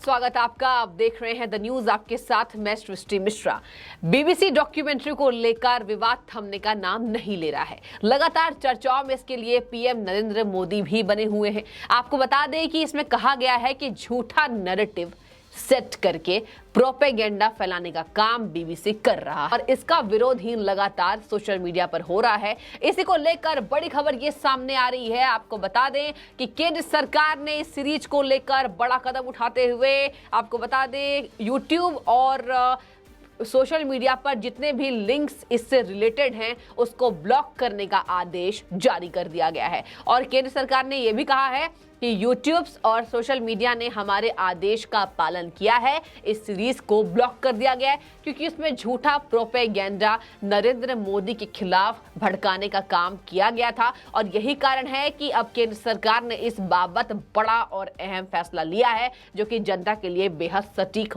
स्वागत आपका। आप देख रहे हैं द न्यूज, आपके साथ मैं सृष्टि मिश्रा। बीबीसी डॉक्यूमेंट्री को लेकर विवाद थमने का नाम नहीं ले रहा है। लगातार चर्चाओं में इसके लिए पीएम नरेंद्र मोदी भी बने हुए हैं। आपको बता दें कि इसमें कहा गया है कि झूठा नैरेटिव सेट करके प्रोपेगेंडा फैलाने का काम बीबीसी कर रहा है और इसका विरोध ही लगातार सोशल मीडिया पर हो रहा है। इसी को लेकर बड़ी खबर ये सामने आ रही है। आपको बता दें कि केंद्र सरकार ने इस सीरीज को लेकर बड़ा कदम उठाते हुए आपको बता दें यूट्यूब और सोशल मीडिया पर जितने भी लिंक्स इससे रिलेटेड हैं उसको ब्लॉक करने का आदेश जारी कर दिया गया है। और केंद्र सरकार ने यह भी कहा है कि यूट्यूब और सोशल मीडिया ने हमारे आदेश का पालन किया है, इस सीरीज को ब्लॉक कर दिया गया है क्योंकि इसमें झूठा प्रोपेगेंडा नरेंद्र मोदी के खिलाफ भड़काने का काम किया गया था। और यही कारण है कि अब केंद्र सरकार ने इस बाबत बड़ा और अहम फैसला लिया है जो कि जनता के लिए बेहद सटीक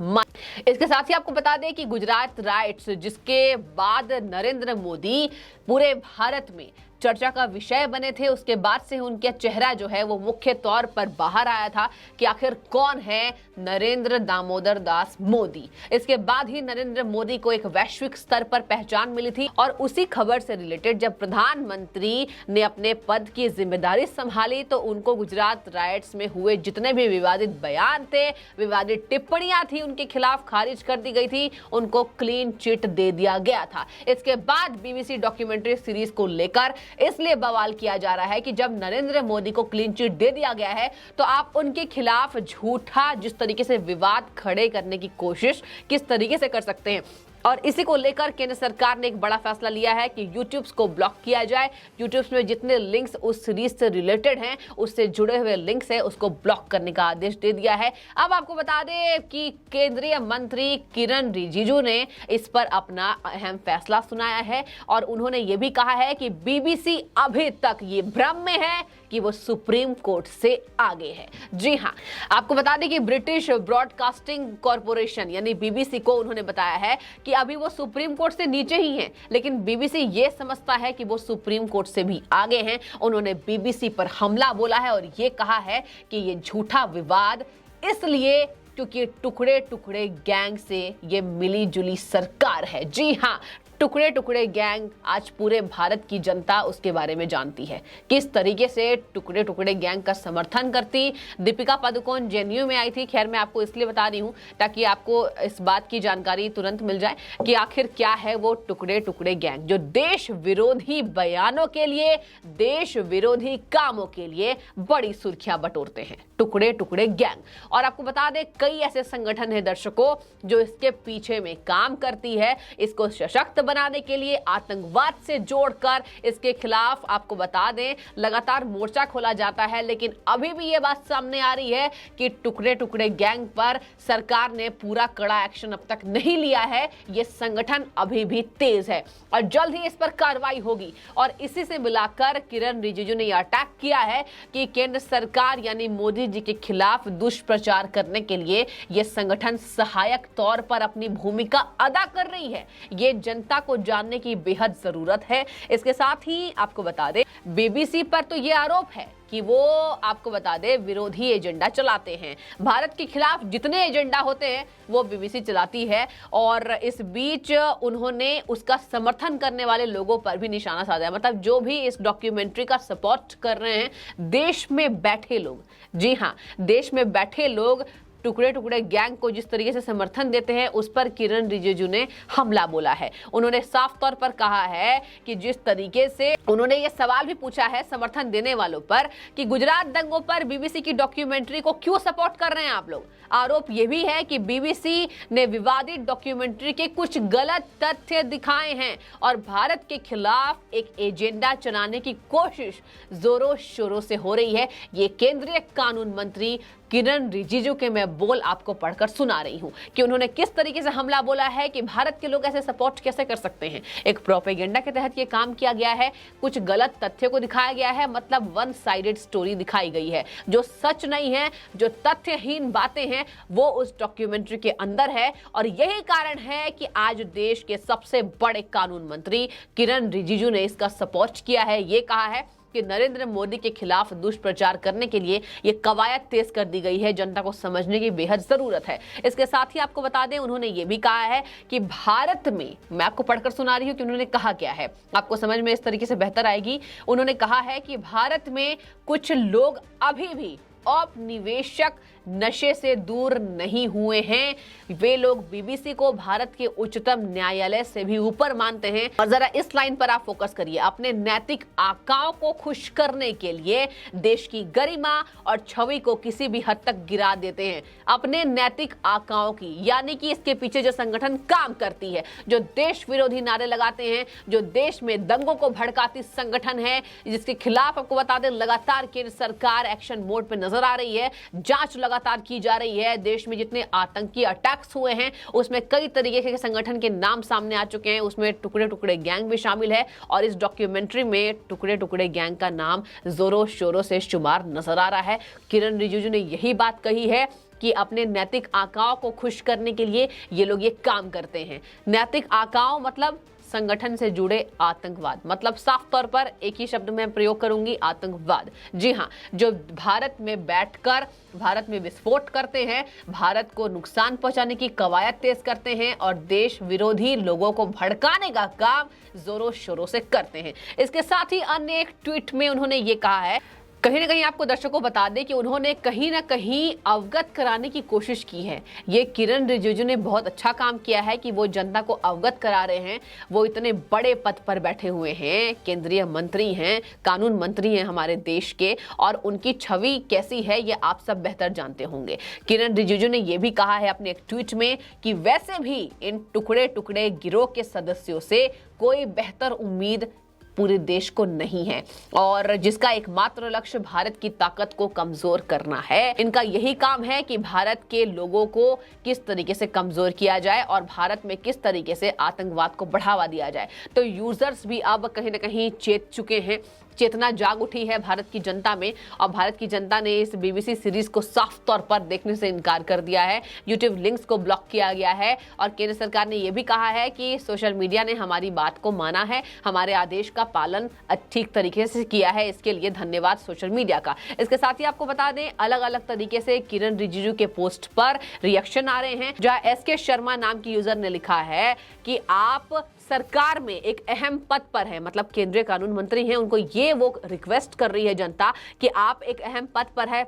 इसके साथ ही आपको बता दें कि गुजरात राइट्स, जिसके बाद नरेंद्र मोदी पूरे भारत में चर्चा का विषय बने थे, उसके बाद से उनका चेहरा जो है वो मुख्य तौर पर बाहर आया था कि आखिर कौन है नरेंद्र दामोदर दास मोदी। इसके बाद ही नरेंद्र मोदी को एक वैश्विक स्तर पर पहचान मिली थी। और उसी खबर से रिलेटेड जब प्रधानमंत्री ने अपने पद की जिम्मेदारी संभाली तो उनको गुजरात राइट्स में हुए जितने भी विवादित बयान थे, विवादित टिप्पणियां थी, उनके खिलाफ खारिज कर दी गई थी, उनको क्लीन चिट दे दिया गया था। इसके बाद बीबीसी डॉक्यूमेंट्री सीरीज को लेकर इसलिए बवाल किया जा रहा है कि जब नरेंद्र मोदी को क्लीन चिट दे दिया गया है तो आप उनके खिलाफ झूठा जिस तरीके से विवाद खड़े करने की कोशिश किस तरीके से कर सकते हैं। और इसी को लेकर केंद्र सरकार ने एक बड़ा फैसला लिया है कि यूट्यूब को ब्लॉक किया जाए। यूट्यूब में जितने लिंक्स उस सीरीज से रिलेटेड हैं, उससे जुड़े हुए लिंक्स हैं, उसको ब्लॉक करने का आदेश दे दिया है। अब आपको बता दें कि केंद्रीय मंत्री किरण रिजिजू ने इस पर अपना अहम फैसला सुनाया है और उन्होंने ये भी कहा है कि बीबीसी अभी तक ये भ्रम में है कि वो सुप्रीम कोर्ट से आगे है। जी हाँ, आपको बता दें कि ब्रिटिश ब्रॉडकास्टिंग कॉरपोरेशन यानी बीबीसी को उन्होंने बताया है कि अभी वो सुप्रीम कोर्ट से नीचे ही हैं, लेकिन बीबीसी ये समझता है कि वो सुप्रीम कोर्ट से भी आगे हैं। उन्होंने बीबीसी पर हमला बोला है और ये कहा है कि ये झूठा विवाद इसलिए क्योंकि टुकड़े टुकड़े गैंग से ये मिली जुली सरकार है। जी हाँ, टुकड़े टुकड़े गैंग आज पूरे भारत की जनता उसके बारे में जानती है, किस तरीके से टुकड़े टुकड़े गैंग का समर्थन करती। दीपिका पादुकोण जेएनयू में आई थी। खैर, मैं आपको इसलिए बता रही हूँ ताकि आपको इस बात की जानकारी तुरंत मिल जाए कि आखिर क्या है वो टुकड़े टुकड़े गैंग जो देश विरोधी बयानों के लिए, देश विरोधी कामों के लिए बड़ी सुर्खियां बटोरते हैं, टुकड़े टुकड़े गैंग। और आपको बता दें कई ऐसे संगठन है दर्शकों जो इसके पीछे में काम करती है, इसको सशक्त बनाने के लिए, आतंकवाद से जोड़कर इसके खिलाफ आपको बता दें लगातार मोर्चा खोला जाता है। लेकिन अभी भी ये बात सामने आ रही है कि टुकड़े टुकड़े गैंग पर सरकार ने पूरा कड़ा एक्शन अब तक नहीं लिया है। ये संगठन अभी भी तेज है और जल्द ही इस पर कार्रवाई होगी। और इसी से मिलाकर किरण रिजिजू ने यह अटैक किया है कि केंद्र सरकार यानी मोदी जी के खिलाफ दुष्प्रचार करने के लिए यह संगठन सहायक तौर पर अपनी भूमिका अदा कर रही है। ये जनता को जानने की बेहद जरूरत है। इसके साथ ही आपको बता दें बीबीसी पर तो ये आरोप है कि वो आपको बता दें विरोधी एजेंडा चलाते हैं। भारत के खिलाफ जितने एजेंडा होते हैं वो बीबीसी चलाती है और इस बीच उन्होंने उसका समर्थन करने वाले लोगों पर भी निशाना साधा है। मतलब जो भी इस डॉक्यूमेंट्री का सपोर्ट कर रहे हैं, देश में बैठे लोग, जी हाँ, देश में बैठे लोग टुकड़े टुकड़े गैंग को जिस तरीके से समर्थन देते हैं उस पर किरण रिजिजू ने हमला बोला है। उन्होंने साफ तौर पर कहा है कि जिस तरीके से उन्होंने ये सवाल भी पूछा है समर्थन देने वालों पर कि गुजरात दंगों पर बीबीसी की डॉक्यूमेंट्री को क्यों सपोर्ट कर रहे हैं आप लोग। आरोप यह भी है कि बीबीसी ने विवादित डॉक्यूमेंट्री के कुछ गलत तथ्य दिखाए हैं और भारत के खिलाफ एक एजेंडा चलाने की कोशिश जोरों शोरों से हो रही है। ये केंद्रीय कानून मंत्री किरण रिजिजू के मैं बोल आपको पढ़कर सुना रही हूं कि उन्होंने किस तरीके से हमला बोला है कि भारत के लोग ऐसे सपोर्ट कैसे कर सकते हैं। एक प्रोपेगेंडा के तहत ये काम किया गया है, कुछ गलत तथ्य को दिखाया गया है, मतलब वन साइडेड स्टोरी दिखाई गई है, जो सच नहीं है, जो तथ्यहीन बातें हैं वो उस डॉक्यूमेंट्री के अंदर है। और यही कारण है कि आज देश के सबसे बड़े कानून मंत्री किरण रिजिजू ने इसका सपोर्ट किया है। ये कहा है कि नरेंद्र मोदी के खिलाफ दुष्प्रचार करने के लिए ये कवायद तेज कर दी गई है। जनता को समझने की बेहद जरूरत है। इसके साथ ही आपको बता दें, उन्होंने ये भी कहा है कि भारत में, मैं आपको पढ़कर सुना रही हूं कि उन्होंने कहा क्या है, आपको समझ में इस तरीके से बेहतर आएगी। उन्होंने कहा है कि भारत में कुछ लोग अभी भी औपनिवेशिक नशे से दूर नहीं हुए हैं। वे लोग बीबीसी को भारत के उच्चतम न्यायालय से भी ऊपर मानते हैं। और जरा इस लाइन पर आप फोकस करिए। अपने नैतिक आकाओं को खुश करने के लिए देश की गरिमा और छवि को किसी भी हद तक गिरा देते हैं। अपने नैतिक आकाओं की, यानी कि इसके पीछे जो संगठन काम करती है, जो देश विरोधी नारे लगाते हैं, जो देश में दंगों को भड़काती संगठन है, जिसके खिलाफ आपको बता दें लगातार केंद्र सरकार एक्शन मोड पे नजर आ रही है, जांच लगातार की जा रही है। देश में जितने आतंकी अटैक्स हुए हैं उसमें कई तरीके के संगठन के नाम सामने आ चुके हैं। उसमें टुकड़े टुकड़े गैंग भी शामिल है और इस डॉक्यूमेंट्री में टुकड़े टुकड़े गैंग का नाम जोरों शोरों से शुमार नजर आ रहा है। किरण रिजिजू ने यही बात कही है कि अपने नैतिक आकाओं को खुश करने के लिए ये लोग ये काम करते हैं। नैतिक आकाओं मतलब संगठन से जुड़े आतंकवाद, मतलब साफ तौर पर एक ही शब्द में प्रयोग करूंगी, आतंकवाद। जी हां, जो भारत में बैठकर भारत में विस्फोट करते हैं, भारत को नुकसान पहुंचाने की कवायद तेज करते हैं और देश विरोधी लोगों को भड़काने का काम जोरों शोरों से करते हैं। इसके साथ ही अन्य एक ट्वीट में उन्होंने ये कहा है, कहीं ना कहीं आपको दर्शकों बता दें कि उन्होंने कहीं ना कहीं अवगत कराने की कोशिश की है। ये किरण रिजिजू ने बहुत अच्छा काम किया है कि वो जनता को अवगत करा रहे हैं। वो इतने बड़े पद पर बैठे हुए हैं, केंद्रीय मंत्री हैं, कानून मंत्री हैं हमारे देश के, और उनकी छवि कैसी है ये आप सब बेहतर जानते होंगे। किरण रिजिजू ने ये भी कहा है अपने एक ट्वीट में कि वैसे भी इन टुकड़े टुकड़े गिरोह के सदस्यों से कोई बेहतर उम्मीद पूरे देश को नहीं है और जिसका एकमात्र लक्ष्य भारत की ताकत को कमजोर करना है। इनका यही काम है कि भारत के लोगों को किस तरीके से कमजोर किया जाए और भारत में किस तरीके से आतंकवाद को बढ़ावा दिया जाए। तो यूजर्स भी अब कहीं ना कहीं चेत चुके हैं, चेतना जाग उठी है भारत की जनता में और भारत की जनता ने इस बीबीसी सीरीज को साफ तौर पर देखने से इनकार कर दिया है। यूट्यूब लिंक्स को ब्लॉक किया गया है और केंद्र सरकार ने यह भी कहा है कि सोशल मीडिया ने हमारी बात को माना है, हमारे आदेश का पालन ठीक तरीके से किया है, इसके लिए धन्यवाद सोशल मीडिया का। इसके साथ ही आपको बता दें, अलग अलग तरीके से किरण रिजिजू के पोस्ट पर रिएक्शन आ रहे हैं। जहां एसके शर्मा नाम की यूजर ने लिखा है कि आप सरकार में एक अहम पद पर है, मतलब केंद्रीय कानून मंत्री हैं, उनको ये वो रिक्वेस्ट कर रही है जनता कि आप एक अहम पद पर है,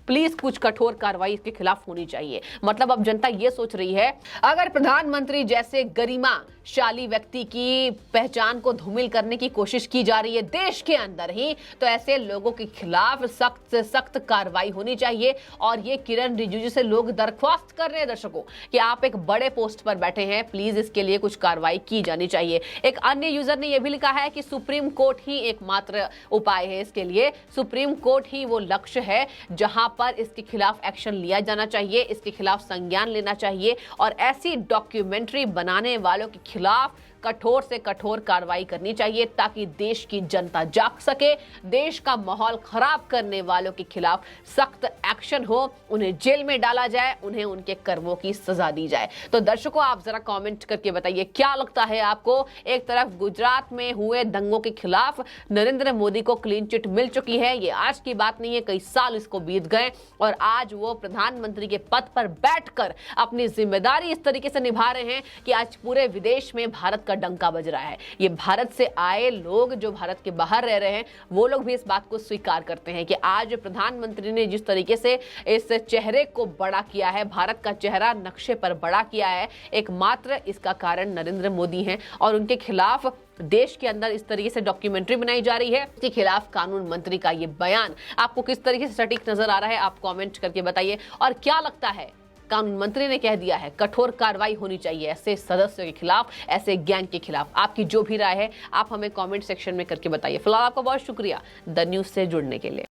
प्लीज कुछ कठोर कार्रवाई इसके खिलाफ होनी चाहिए। मतलब अब जनता ये सोच रही है, अगर प्रधानमंत्री जैसे गरिमाशाली व्यक्ति की पहचान को धूमिल करने की कोशिश की जा रही है देश के अंदर ही, तो ऐसे लोगों के खिलाफ सख्त से सख्त कार्रवाई होनी चाहिए। और ये किरण रिजिजू से लोग दरख्वास्त कर रहे हैं दर्शकों कि आप एक बड़े पोस्ट पर बैठे हैं, प्लीज इसके लिए कुछ कार्रवाई की जानी चाहिए। एक अन्य यूजर ने यह भी लिखा है कि सुप्रीम कोर्ट ही एकमात्र उपाय है इसके लिए, सुप्रीम कोर्ट ही वो लक्ष्य है जहां पर इसके खिलाफ एक्शन लिया जाना चाहिए, इसके खिलाफ संज्ञान लेना चाहिए और ऐसी डॉक्यूमेंट्री बनाने वालों के खिलाफ कठोर से कठोर कार्रवाई करनी चाहिए ताकि देश की जनता जाग सके। देश का माहौल खराब करने वालों के खिलाफ सख्त एक्शन हो, उन्हें जेल में डाला जाए, उन्हें उनके कर्मों की सजा दी जाए। तो दर्शकों, आप जरा कमेंट करके बताइए क्या लगता है आपको। एक तरफ गुजरात में हुए दंगों के खिलाफ नरेंद्र मोदी को क्लीन चिट मिल चुकी है, ये आज की बात नहीं है, कई साल इसको बीत गए और आज वो प्रधानमंत्री के पद पर बैठकर अपनी जिम्मेदारी इस तरीके से निभा रहे हैं कि आज पूरे विदेश में भारत का डंका बज रहा है। ये भारत से आए लोग जो भारत के बाहर रह रहे हैं वो लोग भी इस बात को स्वीकार करते हैं कि आज प्रधानमंत्री ने जिस तरीके से इस चेहरे को बड़ा किया है, भारत का चेहरा नक्शे पर बड़ा किया है, एकमात्र इसका कारण नरेंद्र मोदी हैं और उनके खिलाफ देश के अंदर इस तरीके से डॉक्यूमेंट्री बनाई जा रही है। इसके खिलाफ कानून मंत्री का ये बयान आपको किस तरीके से सटीक नजर आ रहा है, आप कमेंट करके बताइए। और क्या लगता है, कानून मंत्री ने कह दिया है कठोर कार्रवाई होनी चाहिए ऐसे सदस्यों के खिलाफ, ऐसे गैंग के खिलाफ। आपकी जो भी राय है आप हमें कमेंट सेक्शन में करके बताइए। फिलहाल आपका बहुत शुक्रिया द न्यूज से जुड़ने के लिए।